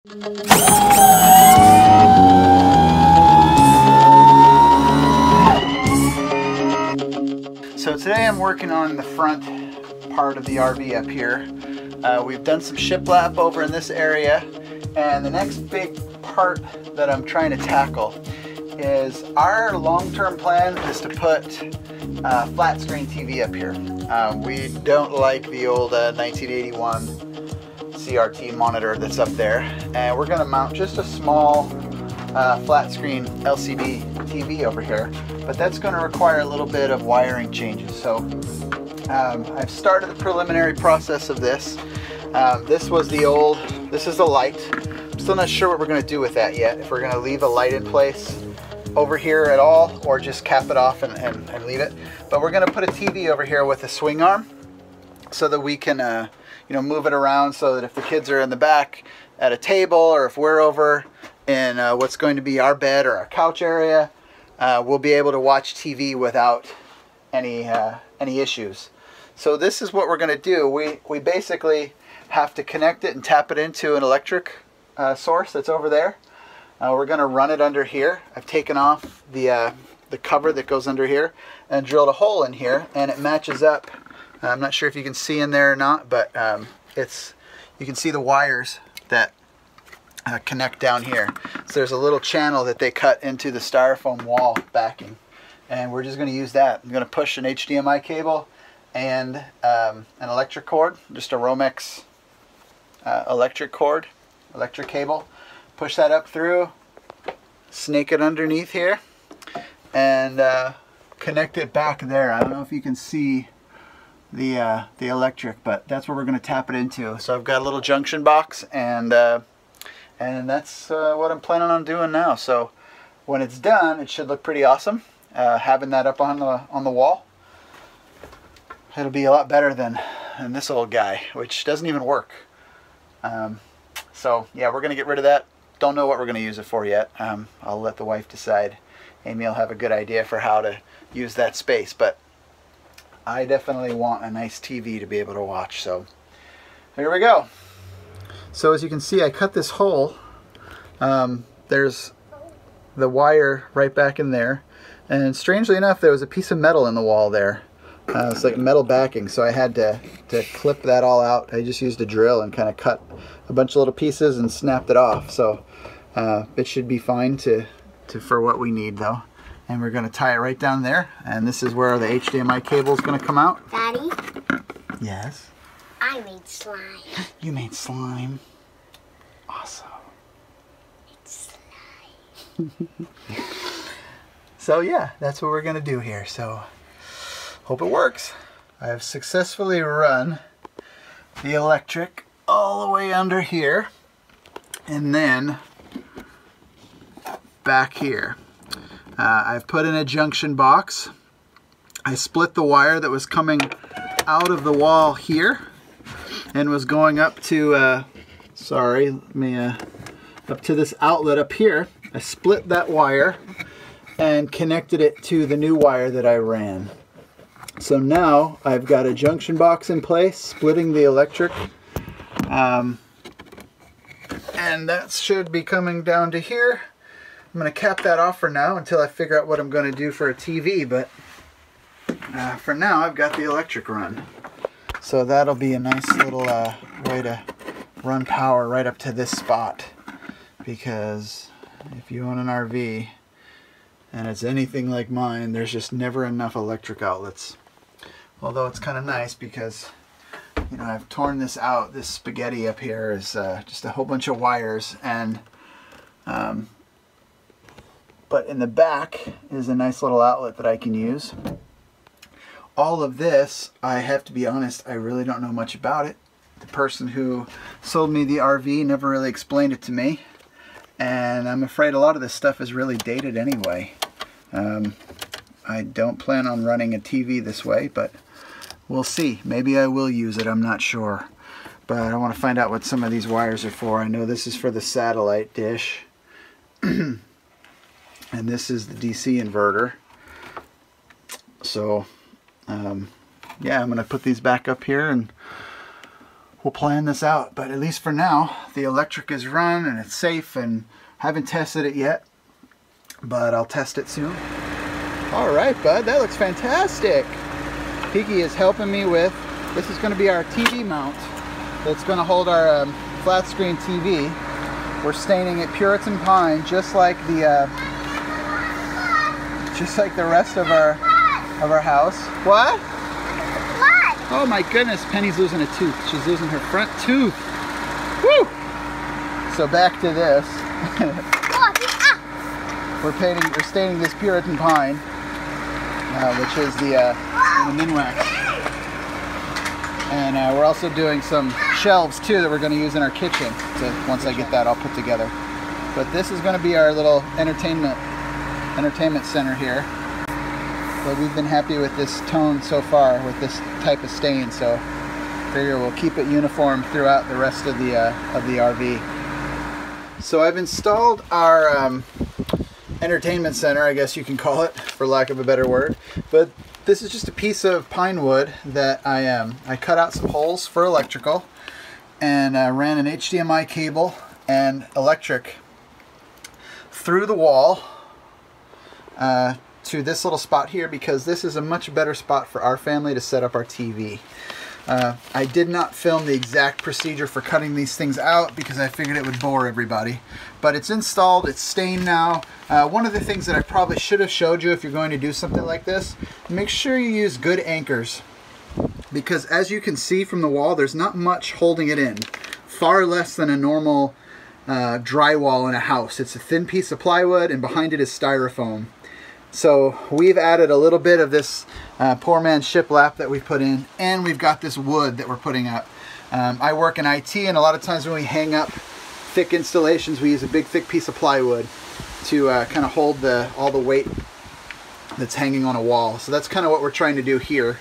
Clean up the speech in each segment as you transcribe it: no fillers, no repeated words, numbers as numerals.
So today I'm working on the front part of the RV up here. We've done some shiplap over in this area, and the next big part that I'm trying to tackle is our long-term plan is to put flat screen TV up here. We don't like the old 1981 CRT monitor that's up there, and we're going to mount just a small flat screen LCD TV over here, but that's going to require a little bit of wiring changes. So I've started the preliminary process of this. This is the light. I'm still not sure what we're going to do with that yet, if we're going to leave a light in place over here at all or just cap it off and leave it. But we're going to put a TV over here with a swing arm so that we can you know, move it around, so that if the kids are in the back at a table, or if we're over in what's going to be our bed or our couch area, we'll be able to watch TV without any issues. So this is what we're going to do. We basically have to connect it and tap it into an electric source that's over there. We're going to run it under here. I've taken off the cover that goes under here and drilled a hole in here, and it matches up. I'm not sure if you can see in there or not, but you can see the wires that connect down here. So there's a little channel that they cut into the styrofoam wall backing, and we're just going to use that. I'm going to push an HDMI cable and an electric cord, just a Romex electric cable. Push that up through, snake it underneath here, and connect it back there. I don't know if you can see the electric, but that's where we're going to tap it into. So I've got a little junction box, and that's what I'm planning on doing now. So when it's done, it should look pretty awesome. Having that up on the wall, it'll be a lot better than this old guy, which doesn't even work. So yeah, we're going to get rid of that. Don't know what we're going to use it for yet. I'll let the wife decide. Amy will have a good idea for how to use that space, but I definitely want a nice TV to be able to watch. So here we go. So as you can see, I cut this hole. There's the wire right back in there, and strangely enough, there was a piece of metal in the wall there. It's like metal backing, so I had to clip that all out. I just used a drill and kind of cut a bunch of little pieces and snapped it off. So it should be fine for what we need though. And we're going to tie it right down there, and this is where the HDMI cable is going to come out. Daddy? Yes? I made slime. You made slime. Awesome. It's slime. So yeah, that's what we're going to do here. So hope it works. I have successfully run the electric all the way under here and then back here. I've put in a junction box. I split the wire that was coming out of the wall here and was going up to up to this outlet up here. I split that wire and connected it to the new wire that I ran. So now I've got a junction box in place, splitting the electric, and that should be coming down to here. I'm going to cap that off for now until I figure out what I'm going to do for a TV, but for now I've got the electric run. So that'll be a nice little way to run power right up to this spot, because if you own an RV and it's anything like mine, there's just never enough electric outlets. Although it's kind of nice because, you know, I've torn this out. This spaghetti up here is just a whole bunch of wires, and but in the back is a nice little outlet that I can use. All of this, I have to be honest, I really don't know much about it. The person who sold me the RV never really explained it to me, and I'm afraid a lot of this stuff is really dated anyway. I don't plan on running a TV this way, but we'll see. Maybe I will use it, I'm not sure. But I want to find out what some of these wires are for. I know this is for the satellite dish. And this is the DC inverter. So yeah, I'm going to put these back up here and we'll plan this out. But at least for now, the electric is run and it's safe, and haven't tested it yet, but I'll test it soon. All right, bud, that looks fantastic. Piggy is helping me with, this is going to be our TV mount. That's going to hold our flat screen TV. We're staining it Puritan pine, just like the rest of our house. What? Oh my goodness, Penny's losing a tooth. She's losing her front tooth. Woo! So back to this. We're staining this Puritan pine, which is the Minwax. And we're also doing some shelves too that we're going to use in our kitchen. So once I get that all put together. But this is going to be our little entertainment center here. But we've been happy with this tone so far with this type of stain, so figure we'll keep it uniform throughout the rest of the RV. So I've installed our entertainment center, I guess you can call it, for lack of a better word. But this is just a piece of pine wood that I cut out some holes for electrical, and ran an HDMI cable and electric through the wall to this little spot here, because this is a much better spot for our family to set up our TV. I did not film the exact procedure for cutting these things out because I figured it would bore everybody. But it's installed, it's stained now. One of the things that I probably should have showed you if you're going to do something like this, make sure you use good anchors. Because as you can see from the wall, there's not much holding it in. Far less than a normal drywall in a house. It's a thin piece of plywood and behind it is styrofoam. So we've added a little bit of this poor man's shiplap that we put in, and we've got this wood that we're putting up. I work in IT, and a lot of times when we hang up thick installations, we use a big thick piece of plywood to kind of hold all the weight that's hanging on a wall. So that's kind of what we're trying to do here.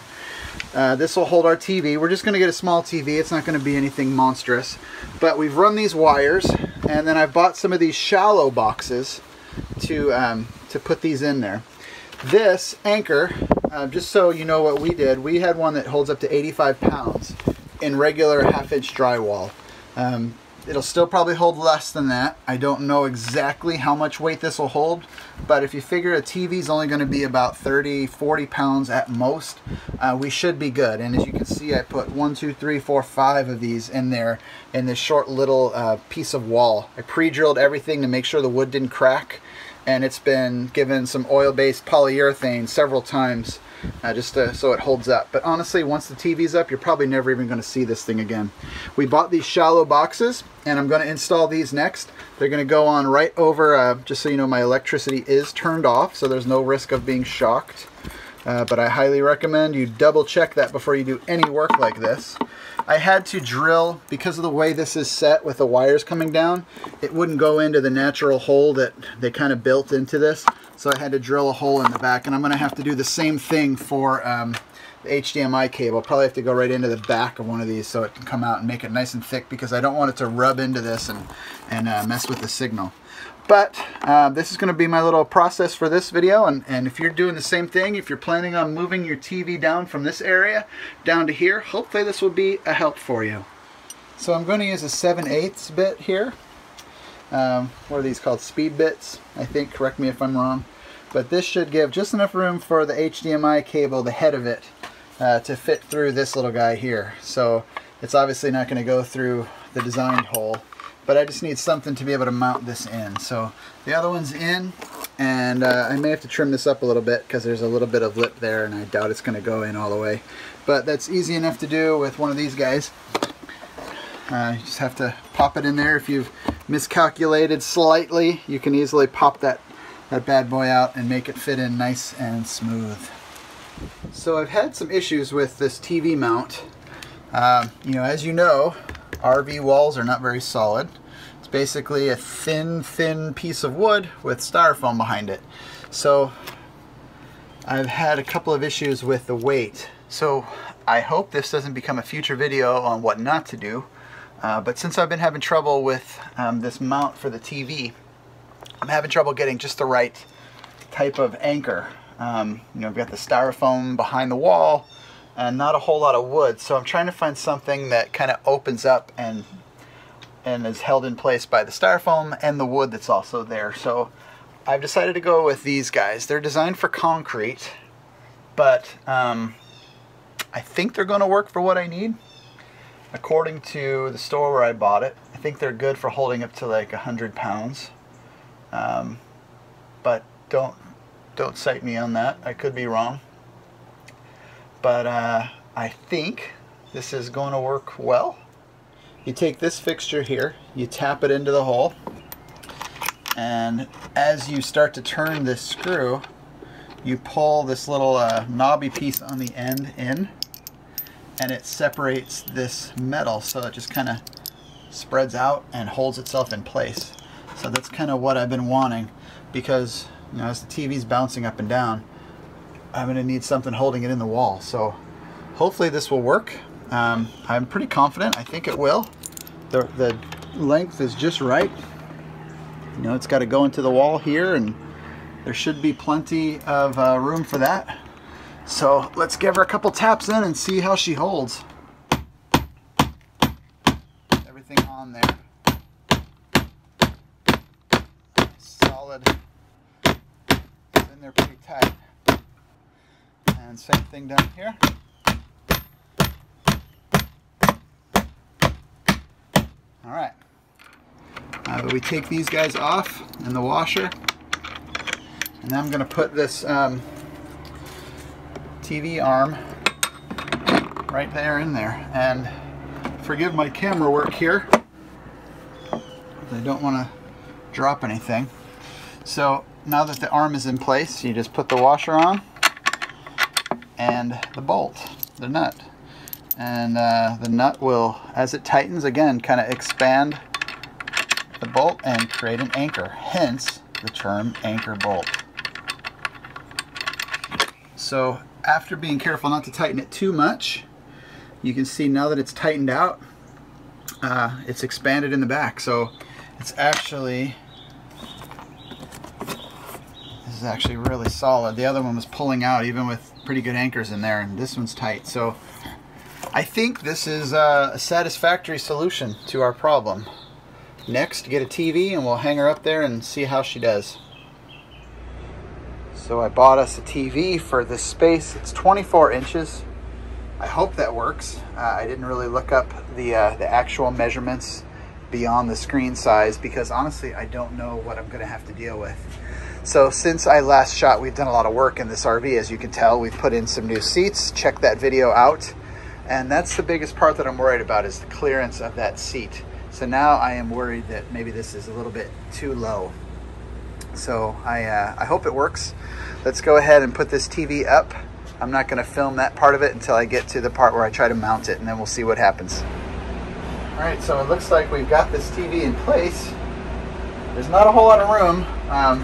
This will hold our TV. We're just going to get a small TV. It's not going to be anything monstrous. But we've run these wires, and then I've bought some of these shallow boxes to put these in there. This anchor, just so you know what we did, we had one that holds up to 85 pounds in regular 1/2-inch drywall. It'll still probably hold less than that. I don't know exactly how much weight this will hold, but if you figure a TV is only going to be about 30-40 pounds at most, we should be good. And as you can see, I put 1, 2, 3, 4, 5 of these in there in this short little piece of wall. I pre-drilled everything to make sure the wood didn't crack, and it's been given some oil-based polyurethane several times just so it holds up. But honestly, once the TV's up, you're probably never even going to see this thing again. We bought these shallow boxes, and I'm going to install these next. They're going to go on right over, just so you know, my electricity is turned off, so there's no risk of being shocked. But I highly recommend you double check that before you do any work like this. I had to drill, because of the way this is set with the wires coming down, it wouldn't go into the natural hole that they kind of built into this. So I had to drill a hole in the back, and I'm going to have to do the same thing for the HDMI cable. Probably have to go right into the back of one of these so it can come out and make it nice and thick, because I don't want it to rub into this and mess with the signal. But this is going to be my little process for this video, and if you're doing the same thing, if you're planning on moving your TV down from this area down to here, hopefully this will be a help for you. So I'm going to use a 7/8 bit here. What are these called? Speed bits, I think. Correct me if I'm wrong. But this should give just enough room for the HDMI cable, the head of it, to fit through this little guy here. So it's obviously not going to go through the designed hole, but I just need something to be able to mount this in. So the other one's in, and I may have to trim this up a little bit because there's a little bit of lip there, and I doubt it's going to go in all the way. But that's easy enough to do with one of these guys. You just have to pop it in there. If you've miscalculated slightly, you can easily pop that bad boy out and make it fit in nice and smooth. So I've had some issues with this TV mount. You know, as you know, RV walls are not very solid. It's basically a thin piece of wood with styrofoam behind it. So I've had a couple of issues with the weight. So I hope this doesn't become a future video on what not to do. But since I've been having trouble with this mount for the TV, I'm having trouble getting just the right type of anchor. You know, I've got the styrofoam behind the wall, and not a whole lot of wood. So I'm trying to find something that kind of opens up and is held in place by the styrofoam and the wood that's also there. So I've decided to go with these guys. They're designed for concrete, but I think they're going to work for what I need. According to the store where I bought it, I think they're good for holding up to like 100 pounds. But don't cite me on that. I could be wrong. But I think this is going to work well. You take this fixture here, you tap it into the hole, and as you start to turn this screw, you pull this little knobby piece on the end in, and it separates this metal, so it just kind of spreads out and holds itself in place. So that's kind of what I've been wanting, because as the TV's bouncing up and down, I'm going to need something holding it in the wall. So hopefully this will work. I'm pretty confident. I think it will. The length is just right. It's got to go into the wall here, and there should be plenty of room for that. So let's give her a couple taps in and see how she holds. Everything on there. Solid. It's in there pretty tight. And same thing down here. All right. But we take these guys off in the washer, and then I'm going to put this TV arm right there in there. And forgive my camera work here. I don't want to drop anything. So now that the arm is in place, you just put the washer on and the bolt, the nut. And the nut will, as it tightens, again, kind of expand the bolt and create an anchor. Hence the term anchor bolt. So after being careful not to tighten it too much, you can see now that it's tightened out, it's expanded in the back. So it's actually, this is actually really solid. The other one was pulling out even with pretty good anchors in there, and this one's tight. So I think this is a satisfactory solution to our problem. Next, get a TV and we'll hang her up there and see how she does. So I bought us a TV for this space. It's 24 inches. I hope that works. I didn't really look up the actual measurements beyond the screen size, because honestly I don't know what I'm going to have to deal with. So since I last shot, we've done a lot of work in this RV. As you can tell, we've put in some new seats. Check that video out. And that's the biggest part that I'm worried about, is the clearance of that seat. So now I am worried that maybe this is a little bit too low. So I hope it works. Let's go ahead and put this TV up. I'm not going to film that part of it until I get to the part where I try to mount it, and then we'll see what happens. All right, so it looks like we've got this TV in place. There's not a whole lot of room. I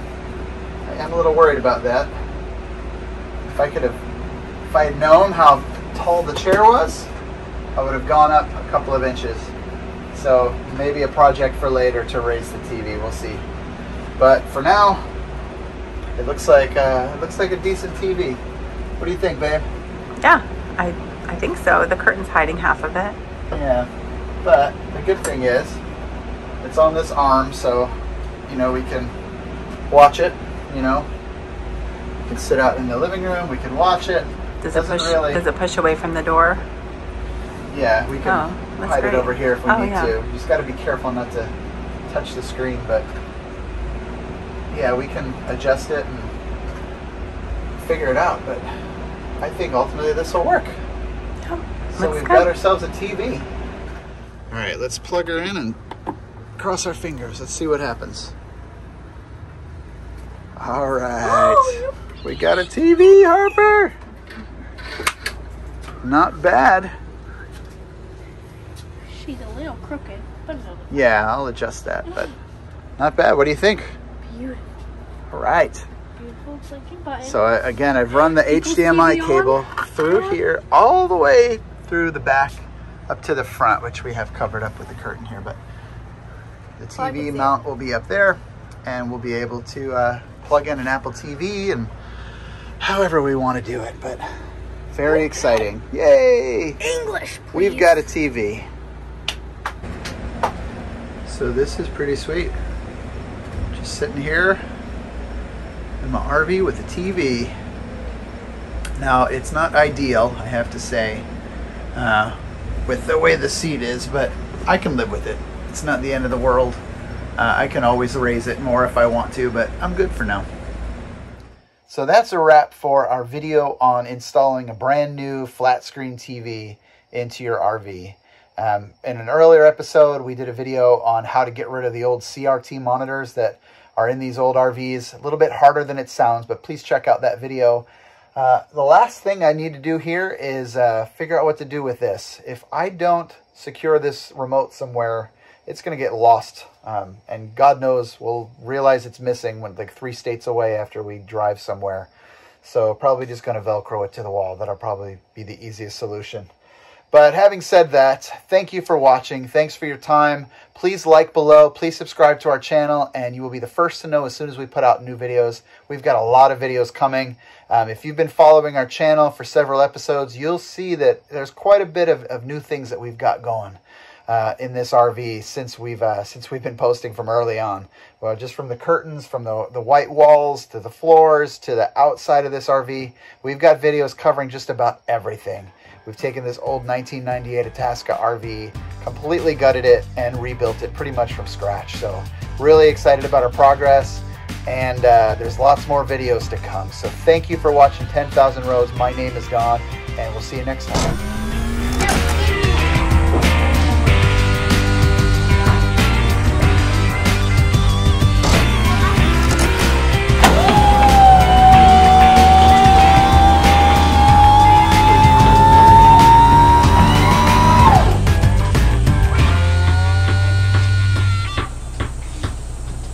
am a little worried about that. If I had known how tall the chair was, I would have gone up a couple of inches. So maybe a project for later to raise the TV. We'll see. But for now, it looks like a decent TV. What do you think, babe? Yeah, I think so. The curtain's hiding half of it. Yeah, but the good thing is it's on this arm, so we can watch it. We can sit out in the living room. We can watch it. Does it push away from the door? Yeah, we can hide it over here if we need to. You just got to be careful not to touch the screen, but yeah, we can adjust it and figure it out. But I think ultimately this will work. So we've got ourselves a TV. All right, let's plug her in and cross our fingers. Let's see what happens. All right, we got a TV, Harper. Not bad. She's a little crooked, but no. Yeah, I'll adjust that, but not bad. What do you think? Beautiful. All right. Beautiful clicking button. So again, I've run the HDMI cable through here, all the way through the back, up to the front, which we have covered up with the curtain here. But the TV mount will be up there, and we'll be able to plug in an Apple TV and however we want to do it. But Very exciting. Yay! English, please. We've got a TV. So this is pretty sweet. Just sitting here in my RV with a TV. Now, it's not ideal, I have to say, with the way the seat is, but I can live with it. It's not the end of the world. I can always raise it more if I want to, but I'm good for now. So that's a wrap for our video on installing a brand new flat screen TV into your RV. In an earlier episode, we did a video on how to get rid of the old CRT monitors that are in these old RVs. A little bit harder than it sounds, but please check out that video. The last thing I need to do here is figure out what to do with this. If I don't secure this remote somewhere, it's going to get lost. And God knows we'll realize it's missing when like 3 states away after we drive somewhere. So probably just going to Velcro it to the wall. That'll probably be the easiest solution. But having said that, thank you for watching. Thanks for your time. Please like below. Please subscribe to our channel, and you will be the first to know as soon as we put out new videos. We've got a lot of videos coming. If you've been following our channel for several episodes, you'll see that there's quite a bit of new things that we've got going in this RV since we've been posting from early on. Well, just from the curtains, from the white walls, to the floors, to the outside of this RV, we've got videos covering just about everything. We've taken this old 1998 Itasca RV, completely gutted it, and rebuilt it pretty much from scratch. So really excited about our progress, and there's lots more videos to come. So thank you for watching 10,000 Roads. My name is Don, and we'll see you next time.